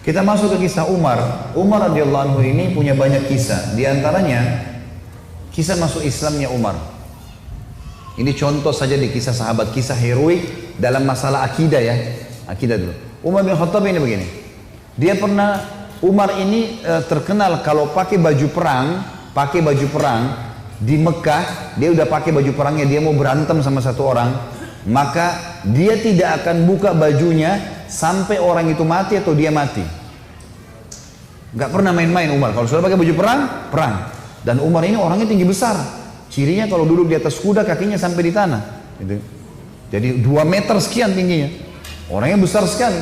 Kita masuk ke kisah Umar. Umar radhiyallahu anhu ini punya banyak kisah. Di antaranya kisah masuk Islamnya Umar. Ini contoh saja di kisah sahabat, kisah heroik dalam masalah akidah ya. Akidah dulu. Umar bin Khattab ini begini. Dia pernah, Umar ini terkenal kalau pakai baju perang di Mekah, dia udah pakai baju perangnya, dia mau berantem sama satu orang, maka dia tidak akan buka bajunya sampai orang itu mati atau dia mati. Gak pernah main-main Umar. Kalau sudah pakai baju perang, perang. Dan Umar ini orangnya tinggi besar. Cirinya kalau duduk di atas kuda kakinya sampai di tanah. Gitu. Jadi 2 meter sekian tingginya. Orangnya besar sekali.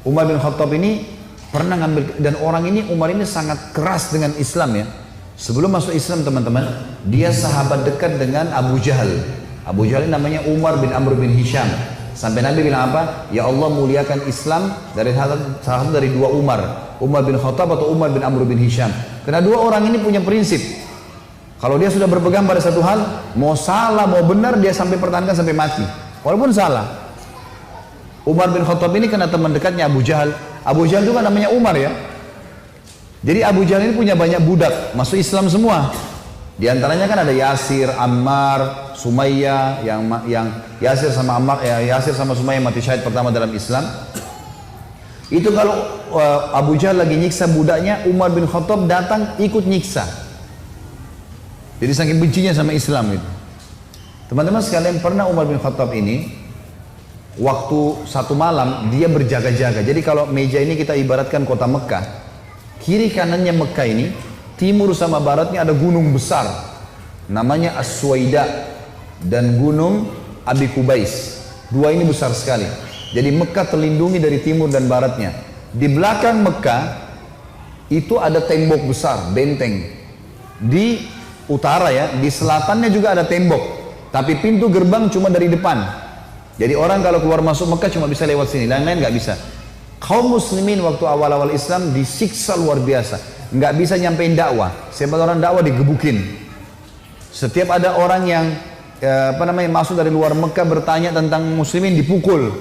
Umar bin Khattab ini pernah ngambil, dan orang ini, Umar ini sangat keras dengan Islam ya. Sebelum masuk Islam teman-teman, dia sahabat dekat dengan Abu Jahal. Abu Jahal ini namanya Umar bin Amr bin Hisham. Sampai Nabi bilang apa? Ya Allah muliakan Islam dari salah satu dari 2 Umar. Umar bin Khattab atau Umar bin Amr bin Hisham. Karena 2 orang ini punya prinsip. Kalau dia sudah berpegang pada satu hal, mau salah mau benar dia sampai pertahankan sampai mati. Walaupun salah. Umar bin Khattab ini kena teman dekatnya Abu Jahal. Abu Jahal juga namanya Umar ya. Jadi Abu Jahal ini punya banyak budak, masuk Islam semua. Di antaranya kan ada Yasir, Ammar, Sumayyah, yang Yasir sama Ammar, Yasir sama Sumayyah mati syahid pertama dalam Islam. Itu kalau Abu Jahal lagi nyiksa budaknya, Umar bin Khattab datang ikut nyiksa. Jadi saking bencinya sama Islam itu. Teman-teman sekalian, pernah Umar bin Khattab ini waktu satu malam dia berjaga-jaga. Jadi kalau meja ini kita ibaratkan kota Mekah, kiri kanannya Mekah ini, timur sama baratnya ada gunung besar namanya As-Suwaida dan gunung Abi Kubais. 2 ini besar sekali. Jadi Mekah terlindungi dari timur dan baratnya. Di belakang Mekah itu ada tembok besar, benteng. Di utara ya, di selatannya juga ada tembok, tapi pintu gerbang cuma dari depan. Jadi orang kalau keluar masuk Mekah cuma bisa lewat sini, lain-lain nggak bisa. Kaum muslimin waktu awal-awal Islam disiksa luar biasa, nggak bisa nyampein dakwah. Siapa orang dakwah digebukin. Setiap ada orang yang masuk dari luar Mekah bertanya tentang muslimin dipukul,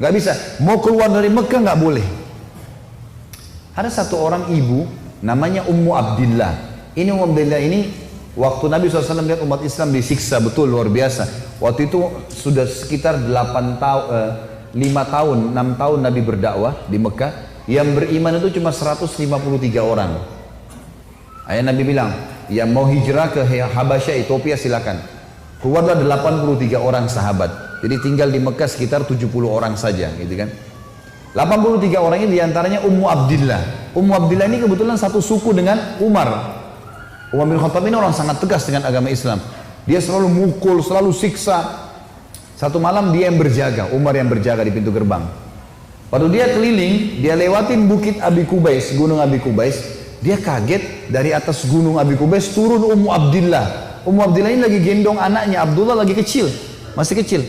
nggak bisa. Mau keluar dari Mekah nggak boleh. Ada satu orang ibu namanya Ummu Abdillah. Ini Ummu Abdillah ini waktu Nabi SAW lihat umat Islam disiksa betul luar biasa. Waktu itu sudah sekitar 5 tahun, 6 tahun Nabi berdakwah di Mekah. Yang beriman itu cuma 153 orang. Ayah Nabi bilang, yang mau hijrah ke Habasyah, Ethiopia silakan. Keluarlah 83 orang sahabat. Jadi tinggal di Mekah sekitar 70 orang saja, gitu kan. 83 orang ini diantaranya Ummu Abdillah. Ummu Abdillah ini kebetulan satu suku dengan Umar. Umar bin Khattab ini orang sangat tegas dengan agama Islam. Dia selalu mukul, selalu siksa. Satu malam dia yang berjaga, Umar yang berjaga di pintu gerbang. Waktu dia keliling, dia lewatin bukit Abi Kubais, gunung Abi Kubais. Dia kaget, dari atas gunung Abi Kubais turun Ummu Abdillah. Ummu Abdillah ini lagi gendong anaknya, Abdullah lagi kecil, masih kecil.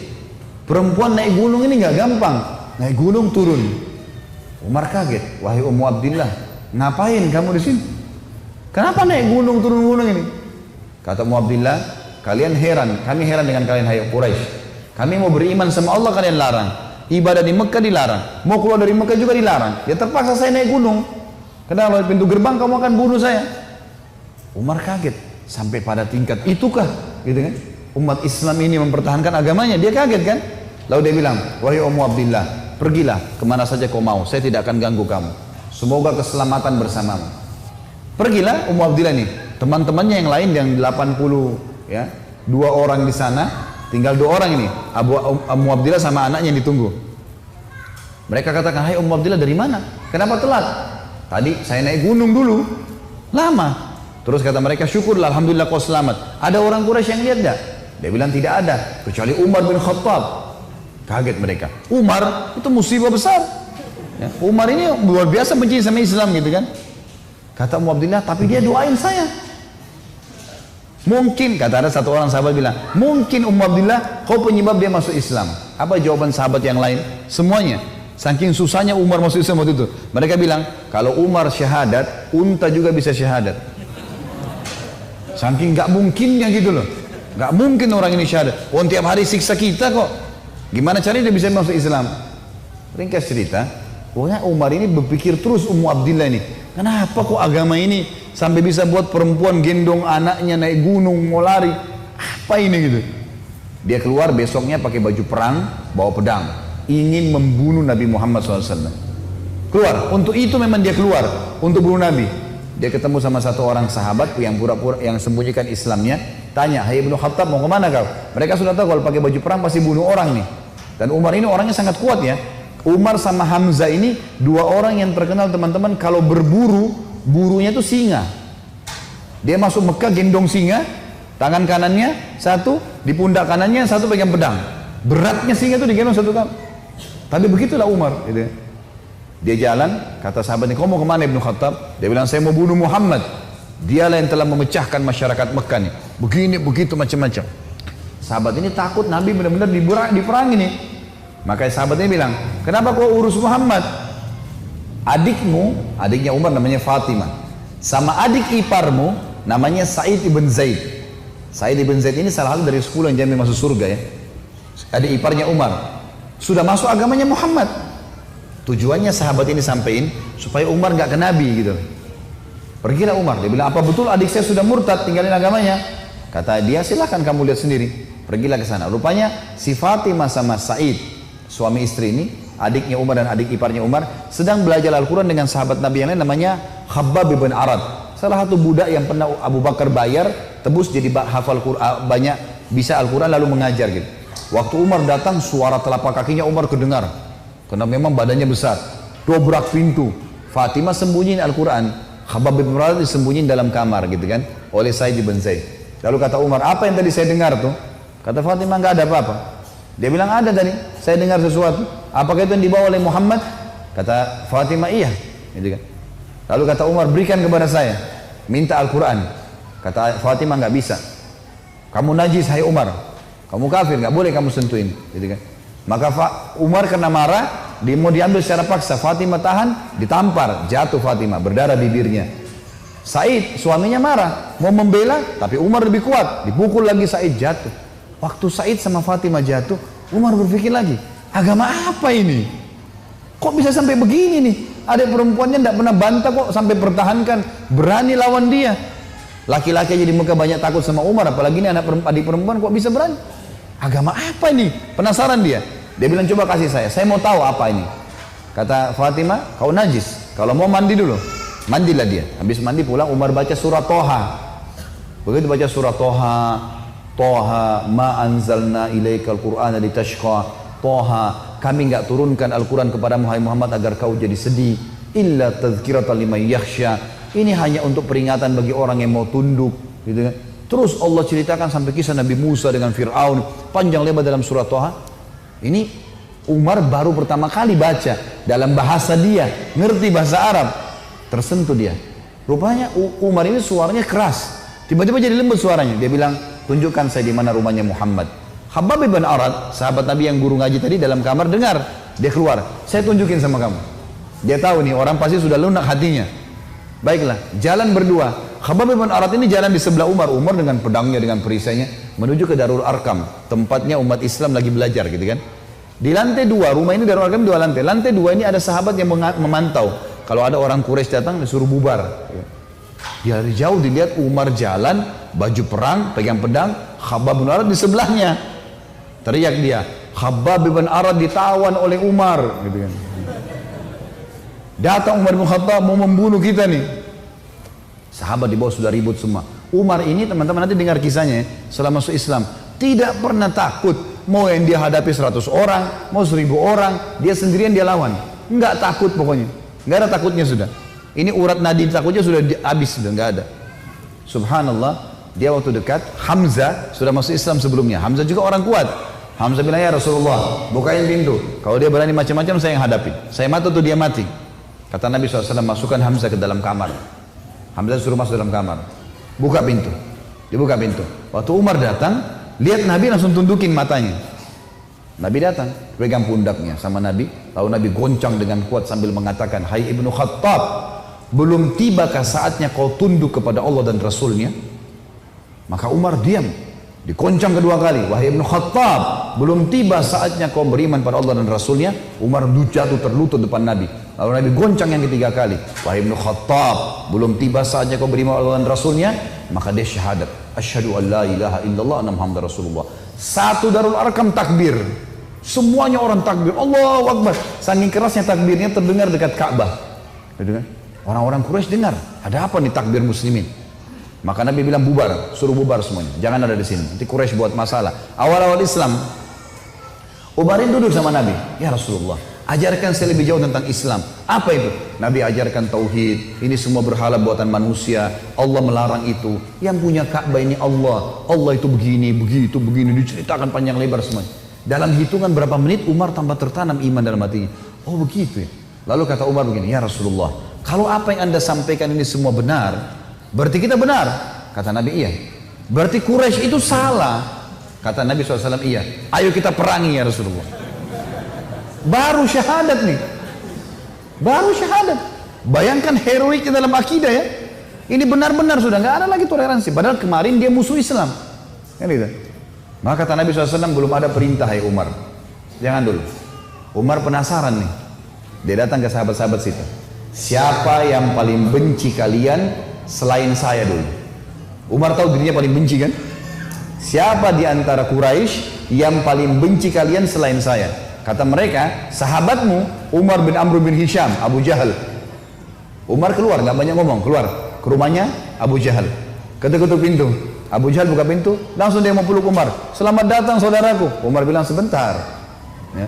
Perempuan naik gunung ini nggak gampang, naik gunung turun. Umar kaget, wahai Ummu Abdillah, ngapain kamu di sini? Kenapa naik gunung turun gunung ini? Kata Ummu Abdillah, kalian heran, kami heran dengan kalian hai Quraisy. Kami mau beriman sama Allah kalian larang. Ibadah di Mekah dilarang. Mau keluar dari Mekah juga dilarang. Ya terpaksa saya naik gunung. Karena kalau pintu gerbang kamu akan bunuh saya. Umar kaget. Sampai pada tingkat itukah? Gitu kan? Umat Islam ini mempertahankan agamanya. Dia kaget kan? Lalu dia bilang, wahai Ummu Abdillah, pergilah kemana saja kau mau. Saya tidak akan ganggu kamu. Semoga keselamatan bersamamu. Pergilah Ummu Abdillah nih. Teman-temannya yang lain yang 80 ya, 2 orang di sana. Tinggal 2 orang ini, Ummu Abdillah sama anaknya yang ditunggu. Mereka katakan, hai Ummu Abdillah dari mana? Kenapa telat? Tadi saya naik gunung dulu, lama. Terus kata mereka, syukurlah, alhamdulillah kau selamat. Ada orang Quraisy yang lihat enggak? Dia bilang tidak ada, kecuali Umar bin Khattab. Kaget mereka. Umar itu musibah besar. Ya, Umar ini luar biasa benci sama Islam gitu kan? Kata Ummu Abdillah, tapi dia doain saya. Mungkin, kata ada satu orang sahabat bilang, mungkin Ummu Abdillah kau penyebab dia masuk Islam. Apa jawaban sahabat yang lain? Semuanya. Saking susahnya Umar masuk Islam waktu itu. Mereka bilang, kalau Umar syahadat, unta juga bisa syahadat. Saking gak mungkinnya gitu loh. Gak mungkin orang ini syahadat. Oh, tiap hari siksa kita kok. Gimana caranya dia bisa masuk Islam? Ringkas cerita, Pokoknya Umar ini berpikir terus Ummu Abdillah ini, kenapa kok agama ini sampai bisa buat perempuan gendong anaknya naik gunung mau lari? Apa ini gitu? Dia keluar besoknya pakai baju perang, bawa pedang, ingin membunuh Nabi Muhammad SAW. Keluar, untuk itu memang dia keluar, untuk bunuh Nabi. Dia ketemu sama satu orang sahabat yang pura-pura yang sembunyikan Islamnya, tanya, "Hai Ibnu Khattab, mau kemana kau?" Mereka sudah tahu kalau pakai baju perang pasti bunuh orang nih. Dan Umar ini orangnya sangat kuat ya. Umar sama Hamzah ini dua orang yang terkenal teman-teman kalau berburu, burunya itu singa. Dia masuk Mekah gendong singa, tangan kanannya satu, di pundak kanannya satu pegang pedang. Beratnya singa itu digendong satu kali. Tapi begitulah Umar. Gitu. Dia jalan, kata sahabatnya, "Kau mau kemana Ibnu Khattab?" Dia bilang, "Saya mau bunuh Muhammad. Dialah yang telah memecahkan masyarakat Mekah nih. Begini, begitu, macam-macam." Sahabat ini takut Nabi benar-benar diperangi nih. Maka sahabatnya bilang, "Kenapa kau urus Muhammad? Adikmu," adiknya Umar namanya Fatimah, "sama adik iparmu namanya Sa'id ibn Zaid." Sa'id ibn Zaid ini salah satu dari 10 yang jamin masuk surga ya. Adik iparnya Umar. Sudah masuk agamanya Muhammad. Tujuannya sahabat ini sampein supaya Umar nggak ke Nabi gitu. Pergilah Umar, dia bilang, "Apa betul adik saya sudah murtad, tinggalin agamanya?" Kata dia, "Silahkan kamu lihat sendiri." Pergilah ke sana. Rupanya si Fatimah sama Sa'id, suami istri ini, adiknya Umar dan adik iparnya Umar, sedang belajar Al-Quran dengan sahabat Nabi yang lain namanya Khabbab bin Arad. Salah satu budak yang pernah Abu Bakar bayar, tebus jadi hafal Quran, banyak bisa Al-Quran lalu mengajar gitu. Waktu Umar datang, suara telapak kakinya Umar kedengar. Karena memang badannya besar. Dobrak pintu. Fatimah sembunyiin Al-Quran. Khabbab bin Arad disembunyiin dalam kamar gitu kan. Oleh Sa'id bin Zaid. Lalu kata Umar, "Apa yang tadi saya dengar tuh?" Kata Fatimah, "Nggak ada apa-apa." Dia bilang, "Ada tadi, saya dengar sesuatu. Apakah itu yang dibawa oleh Muhammad?" Kata Fatimah, "Iya." Gitu kan. Lalu kata Umar, "Berikan kepada saya. Minta Al-Quran." Kata Fatimah, "Nggak bisa. Kamu najis, hai Umar. Kamu kafir, nggak boleh kamu sentuhin." Gitu kan. Maka Umar kena marah, dia mau diambil secara paksa. Fatimah tahan, ditampar, jatuh Fatimah, berdarah bibirnya. Said, suaminya marah, mau membela, tapi Umar lebih kuat, dipukul lagi Said, jatuh. Waktu Said sama Fatimah jatuh, Umar berpikir lagi, agama apa ini? Kok bisa sampai begini nih? Ada perempuannya tidak pernah bantah kok sampai pertahankan, berani lawan dia. Laki-laki jadi muka banyak takut sama Umar, apalagi ini adik perempuan kok bisa berani? Agama apa ini? Penasaran dia. Dia bilang, "Coba kasih saya mau tahu apa ini." Kata Fatimah, "Kau najis, kalau mau mandi dulu." Mandilah dia. Habis mandi pulang, Umar baca surat Toha. Begitu baca surat Toha, Toha ma anzalna ilaikal qur'ana litashqa. Toha, kami enggak turunkan Al-Quran kepadamu hai Muhammad agar kau jadi sedih. Illa tadhkiratan liman yakhsha. Ini hanya untuk peringatan bagi orang yang mau tunduk, gitu kan. Terus Allah ceritakan sampai kisah Nabi Musa dengan Fir'aun, panjang lebar dalam surat Toha. Ini Umar baru pertama kali baca dalam bahasa dia, ngerti bahasa Arab, tersentuh dia. Rupanya Umar ini suaranya keras, tiba-tiba jadi lembut suaranya. Dia bilang, "Tunjukkan saya di mana rumahnya Muhammad." Khabbab bin Arad, sahabat Nabi yang guru ngaji tadi dalam kamar dengar, dia keluar, "Saya tunjukin sama kamu." Dia tahu nih orang pasti sudah lunak hatinya. Baiklah, jalan berdua. Khabbab bin Arad ini jalan di sebelah Umar. Umar dengan pedangnya, dengan perisainya menuju ke Darul Arkam, tempatnya umat Islam lagi belajar gitu kan. Di lantai 2, rumah ini Darul Arkam 2 lantai. Lantai 2 ini ada sahabat yang memantau. Kalau ada orang Quraisy datang disuruh bubar. Dari jauh dilihat Umar jalan, baju perang, pegang pedang, Khabbab bin Arad di sebelahnya. Teriak dia, "Khabbab bin Arad ditawan oleh Umar," gitu kan. Datang Umar bin Khattab mau membunuh kita nih. Sahabat di bawah sudah ribut semua. Umar ini teman-teman nanti dengar kisahnya setelah masuk Islam. Tidak pernah takut. Mau yang dia hadapi 100 orang, mau 1000 orang, dia sendirian dia lawan. Enggak takut pokoknya. Enggak ada takutnya sudah. Ini urat nadi takutnya sudah habis, sudah enggak ada. Subhanallah, dia waktu dekat, Hamzah sudah masuk Islam sebelumnya. Hamzah juga orang kuat. Hamzah bilang, "Ya Rasulullah, bukain pintu. Kalau dia berani macam-macam saya yang hadapi. Saya mati tuh dia mati." Kata Nabi SAW, "Masukkan Hamzah ke dalam kamar." Hamzah suruh masuk dalam kamar. Buka pintu. Dibuka pintu. Waktu Umar datang, lihat Nabi langsung tundukin matanya. Nabi datang, pegang pundaknya sama Nabi. Lalu Nabi goncang dengan kuat sambil mengatakan, "Hai Ibnu Khattab, belum tibakah saatnya kau tunduk kepada Allah dan Rasulnya?" Maka Umar diam. Dikoncang kedua kali. "Wahai Ibnu Khattab, belum tiba saatnya kau beriman pada Allah dan Rasulnya?" Umar jatuh terlutut depan Nabi. Lalu Nabi goncang yang ketiga kali. Wahai Ibnu Khattab, belum tiba saatnya kau beriman Allah dan Rasulnya, maka dia syahadat. Asyhadu an la ilaha illallah anna Muhammadar Rasulullah. Satu Darul Arkam takbir. Semuanya orang takbir. Allahu Akbar. Saking kerasnya takbirnya terdengar dekat Ka'bah. Orang-orang Quraisy dengar. Ada apa nih takbir muslimin? Maka Nabi bilang bubar, suruh bubar semuanya. Jangan ada di sini. Nanti Quraisy buat masalah. Awal-awal Islam, Umarin duduk sama Nabi. Ya Rasulullah, ajarkan saya lebih jauh tentang Islam. Apa itu? Nabi ajarkan tauhid. Ini semua berhala buatan manusia. Allah melarang itu. Yang punya Ka'bah ini Allah. Allah itu begini, begitu, begini. Diceritakan panjang lebar semuanya. Dalam hitungan berapa menit Umar tambah tertanam iman dalam hatinya. Oh begitu ya. Lalu kata Umar begini, ya Rasulullah, kalau apa yang anda sampaikan ini semua benar, berarti kita benar. Kata Nabi, iya. Berarti Quraisy itu salah. Kata Nabi SAW, iya. Ayo kita perangi ya Rasulullah. Baru syahadat nih. Baru syahadat. Bayangkan heroiknya dalam akidah ya. Ini benar-benar sudah nggak ada lagi toleransi. Padahal kemarin dia musuh Islam. Kan gitu. Maka kata Nabi SAW, belum ada perintah ya Umar. Jangan dulu. Umar penasaran nih. Dia datang ke sahabat-sahabat situ. Siapa yang paling benci kalian selain saya dulu? Umar tahu dirinya paling benci kan? Siapa di antara Quraisy yang paling benci kalian selain saya? Kata mereka, sahabatmu Umar bin Amr bin Hisham, Abu Jahal. Umar keluar, nggak banyak ngomong, keluar ke rumahnya Abu Jahal. Ketuk-ketuk pintu. Abu Jahal buka pintu, langsung dia mau peluk Umar. Selamat datang saudaraku. Umar bilang sebentar. Ya.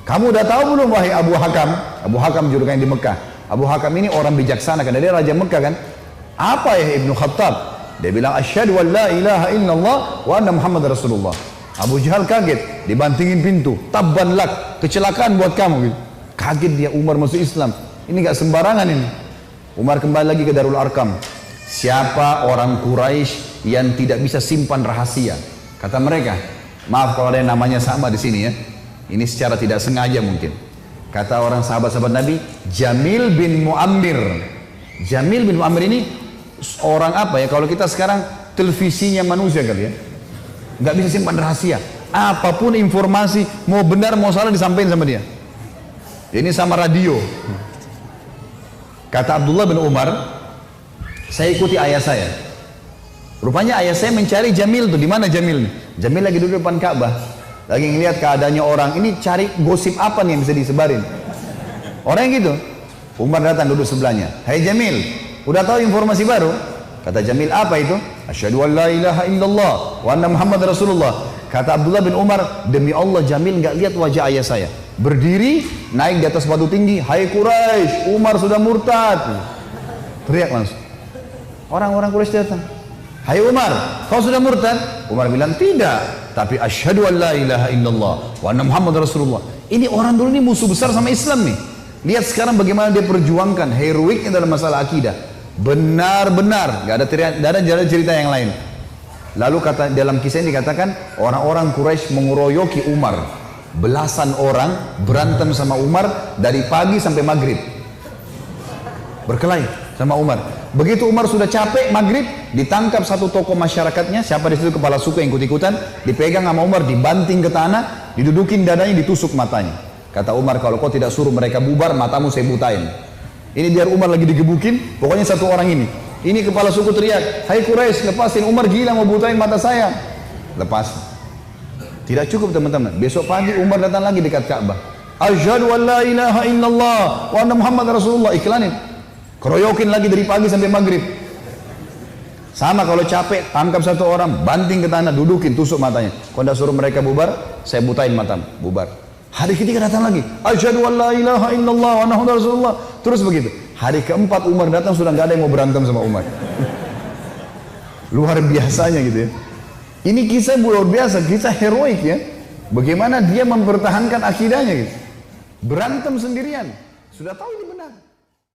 Kamu udah tahu belum wahai Abu Hakam? Abu Hakam julukan di Mekah. Abu Hakam ini orang bijaksana karena dia raja Mekah kan. Apa ya Ibnu Khattab? Dia bilang asyhadu an la ilaha illallah wa anna Muhammad Rasulullah. Abu Jahal kaget, dibantingin pintu. Tabban lak, kecelakaan buat kamu gitu. Kaget dia, Umar masuk Islam. Ini gak sembarangan ini. Umar kembali lagi ke Darul Arkam. Siapa orang Quraisy yang tidak bisa simpan rahasia? Kata mereka, maaf kalau ada yang namanya sama di sini ya. Ini secara tidak sengaja mungkin. Kata orang sahabat-sahabat Nabi, Jamil bin Muammir. Jamil bin Muammir ini orang apa ya? Kalau kita sekarang televisinya manusia kali ya. Nggak bisa simpan rahasia. Apapun informasi, mau benar mau salah disampaikan sama dia. Ini sama radio. Kata Abdullah bin Umar, saya ikuti ayah saya. Rupanya ayah saya mencari Jamil tuh. Di mana Jamil nih? Jamil lagi duduk depan Ka'bah. Lagi ngelihat keadaannya orang. Ini cari gosip apa nih yang bisa disebarin. Orang yang gitu. Umar datang duduk sebelahnya. Hai Jamil, udah tahu informasi baru? Kata Jamil, apa itu? Asyhadu an la ilaha illallah wa anna Muhammad Rasulullah. Kata Abdullah bin Umar, demi Allah Jamil nggak lihat wajah ayah saya. Berdiri, naik di atas batu tinggi. Hai Quraisy, Umar sudah murtad. Teriak langsung. Orang-orang Quraisy datang. Hai Umar, kau sudah murtad? Umar bilang, tidak. Tapi asyhadu an la ilaha illallah wa anna Muhammad Rasulullah. Ini orang dulu ini musuh besar sama Islam nih. Lihat sekarang bagaimana dia perjuangkan heroiknya dalam masalah akidah. Benar-benar, gak ada jalan cerita yang lain. Lalu kata dalam kisah ini dikatakan orang-orang Quraisy mengeroyoki Umar. Belasan orang berantem sama Umar dari pagi sampai maghrib. Berkelahi sama Umar. Begitu Umar sudah capek maghrib, ditangkap satu tokoh masyarakatnya, siapa di situ kepala suku yang ikut-ikutan, dipegang sama Umar, dibanting ke tanah, didudukin dadanya, ditusuk matanya. Kata Umar, kalau kau tidak suruh mereka bubar, matamu saya butain. Ini biar Umar lagi digebukin, pokoknya satu orang ini. Ini kepala suku teriak, hai Quraisy, lepasin, Umar gila mau butain mata saya. Lepas. Tidak cukup teman-teman. Besok pagi Umar datang lagi dekat Ka'bah. Asyhadu an la ilaha illallah wa anna Muhammad Rasulullah. Iklanin. Keroyokin lagi dari pagi sampai maghrib. Sama kalau capek, tangkap satu orang, banting ke tanah, dudukin, tusuk matanya. Kalau tidak suruh mereka bubar, saya butain matamu. Bubar. Hari ketiga datang lagi. Asyhadu an la ilaha illallah wa anna Muhammad Rasulullah. Terus begitu. Hari keempat Umar datang sudah nggak ada yang mau berantem sama Umar. Luar biasanya gitu ya. Ini kisah luar biasa, kisah heroik ya. Bagaimana dia mempertahankan akidahnya gitu. Berantem sendirian. Sudah tahu ini